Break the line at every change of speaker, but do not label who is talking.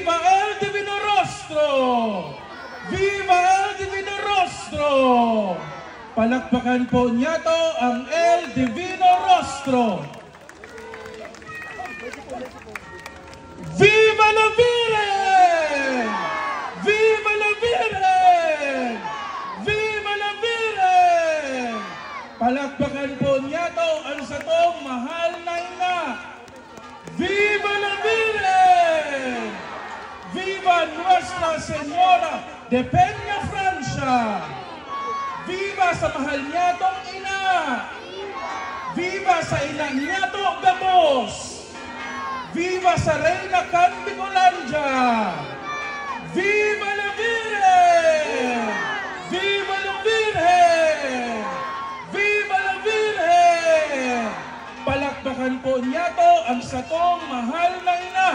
Viva el Divino Rostro! Viva el Divino Rostro! Palakpakan po niya to ang El Divino Rostro! Viva la Virgen! Viva la Virgen! Viva la Virgen! Palakpakan po niya to ang satong mahal na ina! Viva la Virgen! Viva Nuestra Señora de Peña, Francia! Viva sa mahal niya tong ina! Viva sa ina niya to gabos! Viva sa Reina Candicolandia! Viva la Virgen! Viva la Virgen! Viva la Virgen! Palakpakan po niya to ang satong mahal na ina!